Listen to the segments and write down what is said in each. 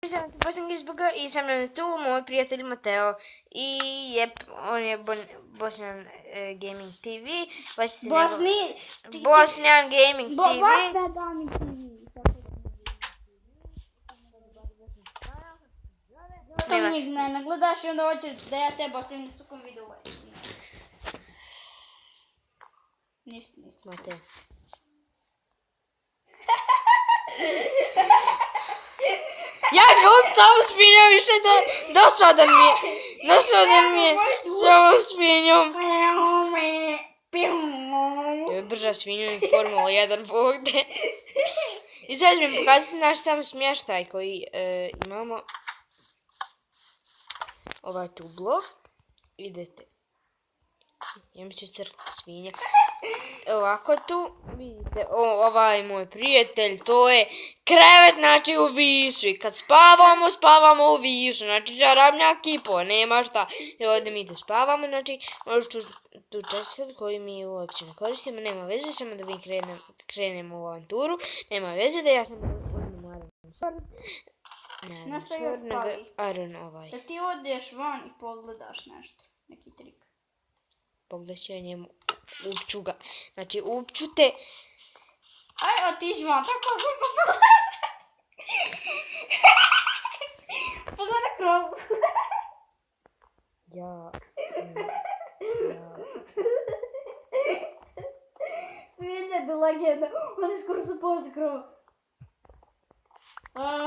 Sam Bosan Gizbuga i sa mnom je tu moj prijatelj Mateo i on je Bosnian Gaming TV. Bosnian Gaming TV. Bosna Gaming TV. Zašto njih ne nagledaš i onda hoćeš da ja tebe ostavim na svakom videu? Ništa nisam. Mateo. Ja ću ga ubiti samo svinjom, više dosadan mi je s ovom svinjom. To je brža svinjom i Formula 1 pogde. I sad ću mi pokazati naš sam smještaj koji imamo. Ovaj tu blok. Idete. Imam će crkva svinja. Ovako tu vidite, ovaj moj prijatelj, to je krevet, znači u višu. I kad spavamo u višu, znači čarobnjak i po, nema šta. I ovdje mi tu spavamo, znači možeš tu česticu koju mi uopće ne koristimo, nema veze, samo da mi krenemo u avanturu. Nema veze da ja sam moram. Na što još fali? Ovaj. Da ti odeš van i pogledaš nešto, neki trik. Pogledat ću ja njemu, upću ga. Znači, upću te. Aj, otiš van, tako svako pogledaj krovu. Ja. Svinja do legenda, ovdje skoro su pozi krova.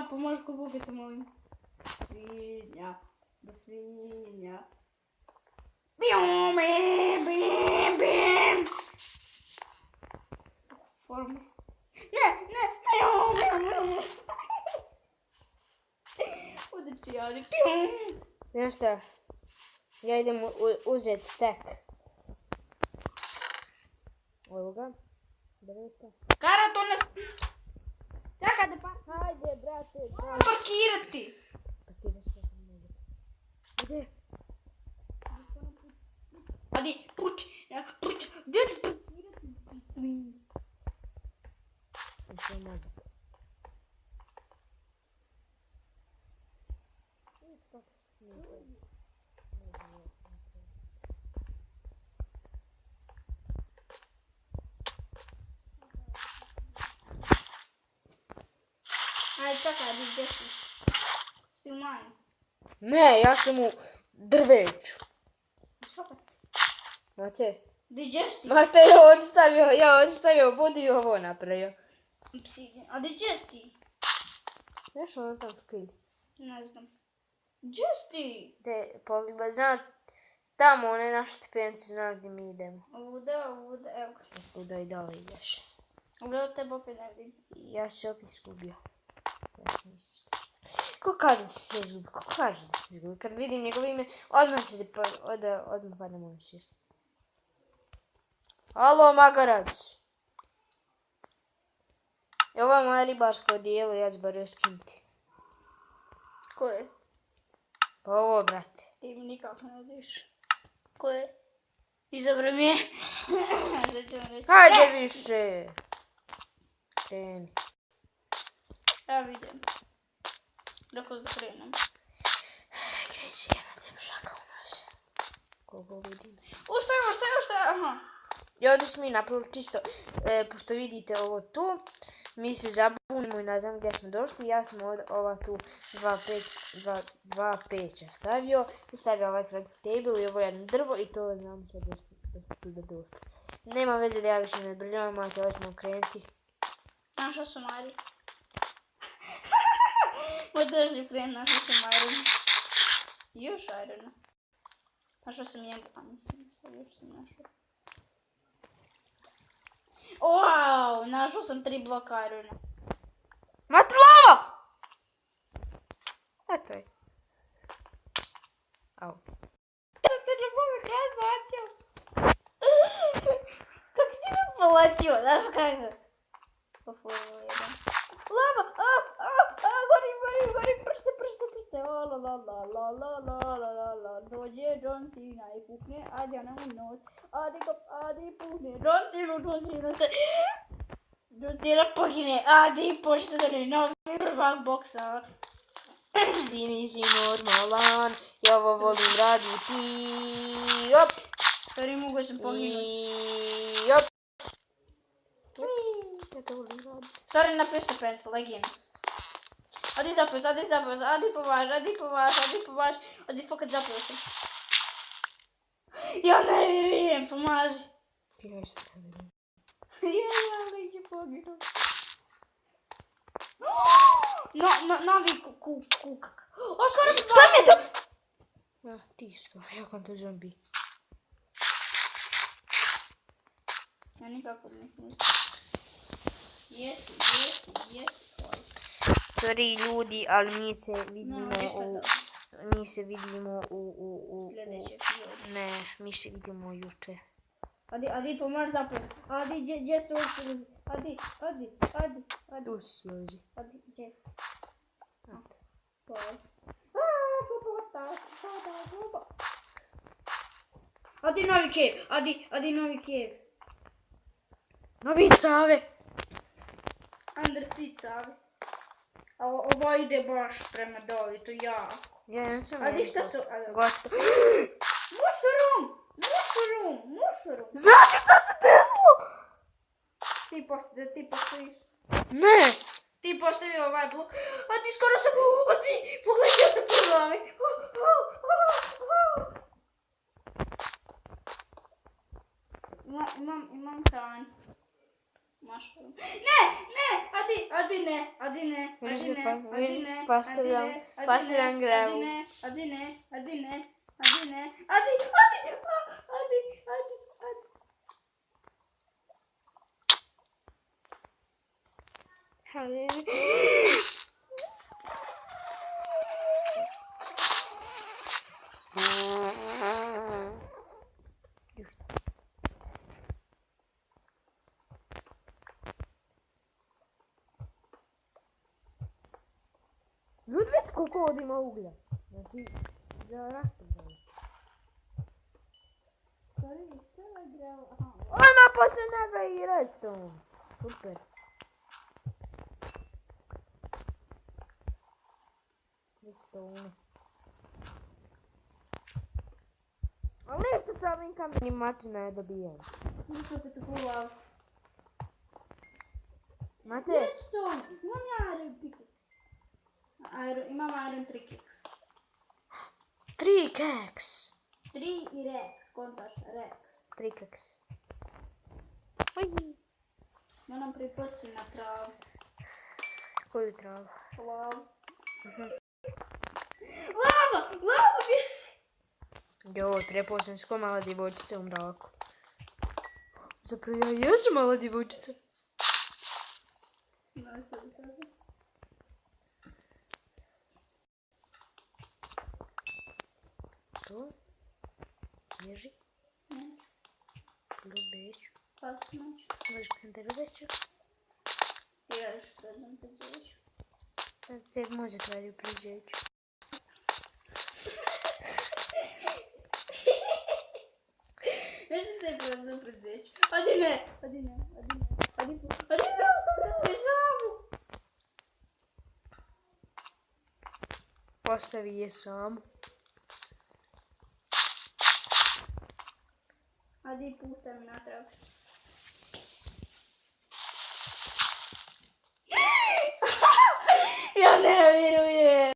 Pomoži ko bukete, molim. Svinja. Bim, bim, bim, bim. Formu. Ne. Udrči, ali. Znaš šta? Ja idem uzeti stek. Evo ga. Karo, to nas... Čekaj da pa... Hajde, brate. Parkirati. Gdje? Adi, puć. Gdje ću parkirati? Svinj. Ajde, čekaj, gdje si? Si u manju? Ne, ja sam u drveću. Šokat. Mate. Gdje si ti? Mate, ja odstavio, budi ovo napravio. A gdje si ti? Znaš ono tam skilj? Ne znam. Gdje si ti? Pogledaj, znaš, tamo one naše stepenice, znaš gdje mi idemo. Ovuda, evo ga. Kuda i dalje ideš. Ali od tebe opet ne vidim. Ja se opet izgubio. Ko kaže da se izgubio? Kad vidim njegovo ime, odmah padne moju svijest. Alo, Magarac. I ovo je moje ribarsko odijelo, ja zbario skinuti. Ko je? Pa ovo, brate. Ti mi nikako ne vidiš. Ko je? Izabra mi je. Hajde više. Kreni. Ja vidim. Dok da krenem. Kreni si jedna tem šaka u nas. Koliko vidim. Šta je? Aha. I ovdje smo mi napravili čisto, pošto vidite ovo tu, mi se zabunimo i ne znam gdje smo došli. Ja sam ova tu dva peća stavio i stavio ovaj crafting table i ovo jedno drvo i to znam sad da smo tu da došli. Nema veze da ja više ne brljam, a to ćemo krenuti. Našao sam Ajru. Održi kren, našao sam Ajru. Još Ajrona. Našao sam jednu, a mislim, sad još sam našao. Wow, našao sam 3 bloka Irona. Matlava! Eto je. Au. Sam te ljubove kraj bacio. Kako si ti me poletio, znaš kako? Pofuo jedan. Lava, gori, prste. O la. Dođe John Cena i pukne, Adriana u nos. Adi pukne, John Cena se... John Cena pokine, Adi poštene novi prvak boksa. Ti nisi normalan, ja ovo volim raditi. Op, Sorry, mogu sam poginuti. i op. Ja to volim raditi. Sorry, napio stepence, legend. Adi zapio se, adi pomaž, adi fakat zapio se. Ja ne vjerujem, pomaži. Ja isto ne vjerujem. Ja, neće poginuti. Novi kukak. O, skoro sam Šta mi je to? Ja, ti isto, ja to zombi. Ja nikako nisam. Jesi. Sorry ljudi, ali mi se vidimo u Sljedeći epizod. ne, mi se vidimo juče. Adi, pomaž zapio se. Adi, gdje su ušli? Adi. Tu si Jozi. Adi, gdje? Adi novi kev, adi novi kev. Novi cave! Under cave. A ovo ide baš prema doli, to jako. Ja sam Adi šta su? Gotovo. Mushroom. Znači da se desilo? Ti postaviš. Ne! Ti postavi ovaj blok. Adi skoro sam. Adi, pogledaj, ja sam pogledali. Imam hran. Mushroom. Ne! Adi ne. Pastiram gravu. Adi ne. Ljudi već koliko ovdje ima uglja. Znači, za rastavljanje. Ona posle nebe i redstone. Super. Redstone. Ali nešto sa ovim kamenim mačina je dobijen. Nisam te tako lav. Mate? Redstone. Imam iron pickaxe. Imam iron trickaxe. 3 keks. 3 i Rex. Kontaš, Rex. 3 keks. Oj. Moram pripasti na travu. Koju travu? Lav. Lava, bježi. Jo, trepao sam sko mala djevojčica u mraku. Zapravo ja jesam mala djevojčica. To? Bježi. Ljubeću. Kako smaću? Možeš kada ljubeću? Ja još predam pređeću. Te može radi u pređeću. Nešto se predam u pređeću. Adi ne. Ostavljaj samu. Postavi je sam. Adi puštaj mi natrag. Ja ne vjerujem.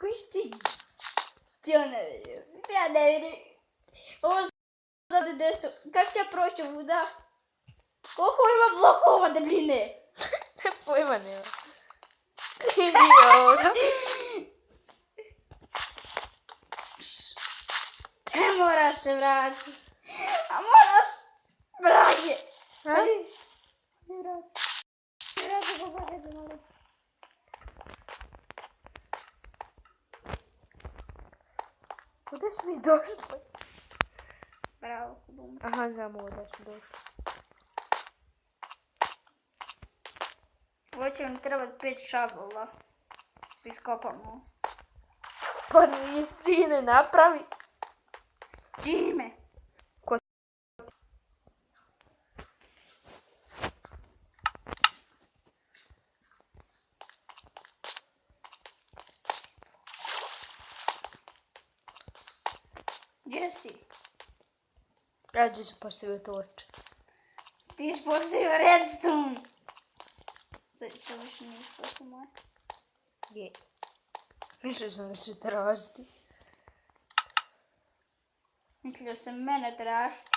Koji si ti? Ja ne vjerujem. Ovo zade desno. Kako će ja proći ovuda? Koliko ima blokova debljine? Ne pojma nema. Idi ovdje. Ne moraš se vratiti. A moraš. Brage. Ajde. Ne vrati. Ne vrati kako je malo. Kuda smo mi došli? Bravo, bum. Aha, znamo da smo došli. Ovo će mi trebati 5 šabola. Iskopamo. Pa nisi ne napravi. S čime? Gdje si? Rađe sam postavio torč. Ti si postavio redstone. Sad to više nije što moje. Je. Mislio sam da će tražiti. Mislio sam mene tražiti.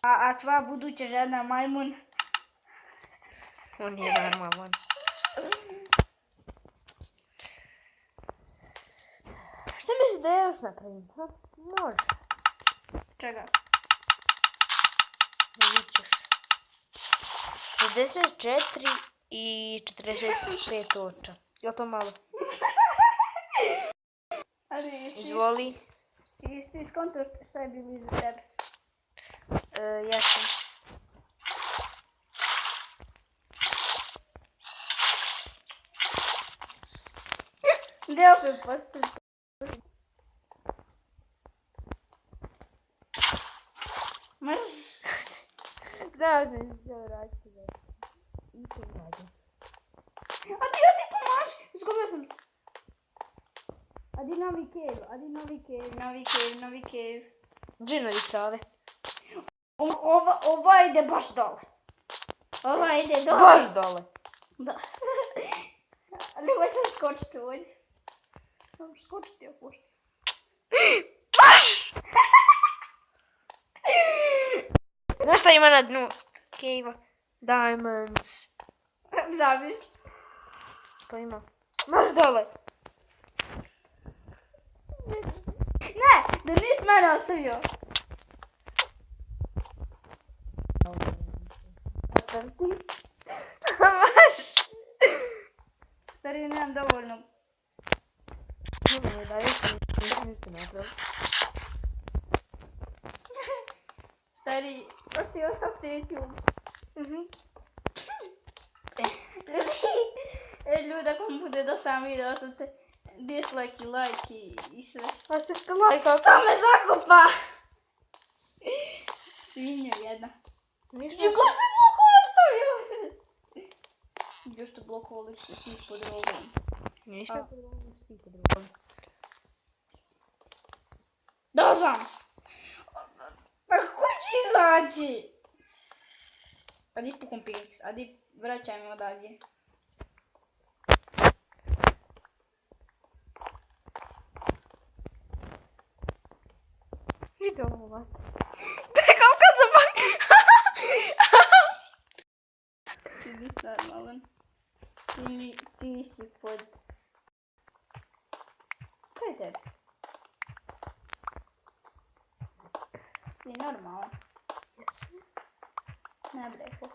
A tvoja buduća žena majmun. On je normalan. Šta misliš da ja još napravim? Ha? Može. Čega? Vidit ćeš. 64 i 45 toča. Je li to malo? Ali Izvoli. ti skonto šta je bilo iza tebe? Jesam. Gdje opet postaviti? Možeš? Da, ne se vratiti. I to radi. Adi pomaži! Izgubio sam se. Adi novi cave. Džinovica ove. Ova ide baš dole. Ova ide dole. Baš dole. Da. Nemoj sam skočiti ovdje. Sam skočiti ja pošto. Baš! Znaš šta ima na dnu cave-a? Diamonds. Zamisli. Pa ima. Baš dole. Ne, da nis mene ostavio. Ostavim ti. Baš. Stari, nemam dovoljno. Ne, da nisam ništa napravio. Stari, ti ostavte YouTube. Ljudi, ako mu bude dosadan video, ostavite dislike i like i sve. Ostavite like ako... To me zakupa! Svinja jedna. Ništa Gdje se... ko što je blokova ostavio? Gdje što je blokova lično ti pod drogom? Ništa ti pod drugom. Da znam! Kako će izaći? Adi pukom piks, adi vraćaj me odavdje. Vidi ovo. Rekao kad sam pak... Ti nisi normalan. Ti si pod... Kaj je tebi? Ti normalan. Ne bi rekao.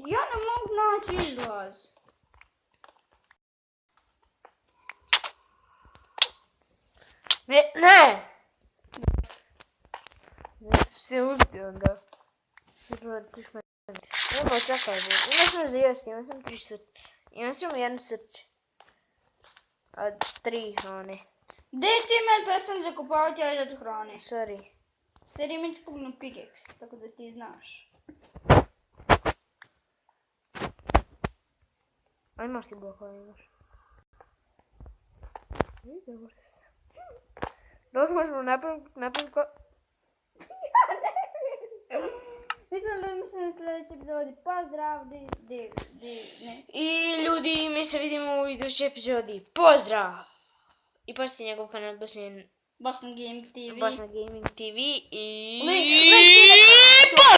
Ja ne mogu naći izlaz. Ne! Ne se ubiti onda. Evo, čekaj, imaš me za jesti, imam sam 3 srce. Imam samo jedno srce. A 3 hrane. Gdje ti meni prestan zakupavati ajde od hrane? Sorry. Sad imam ti pugnu pickaxe, tako da ti znaš. A imaš ti blokova, imaš. Dobro se. Dobro možemo napraviti ko... Mislim da mislim u sljedećoj epizodi. Pozdrav, ne. I ljudi, mi se vidimo u idućoj epizodi. Pozdrav! I pazite njegov kanal Bosna Gaming TV. Bosna Gaming TV i... Link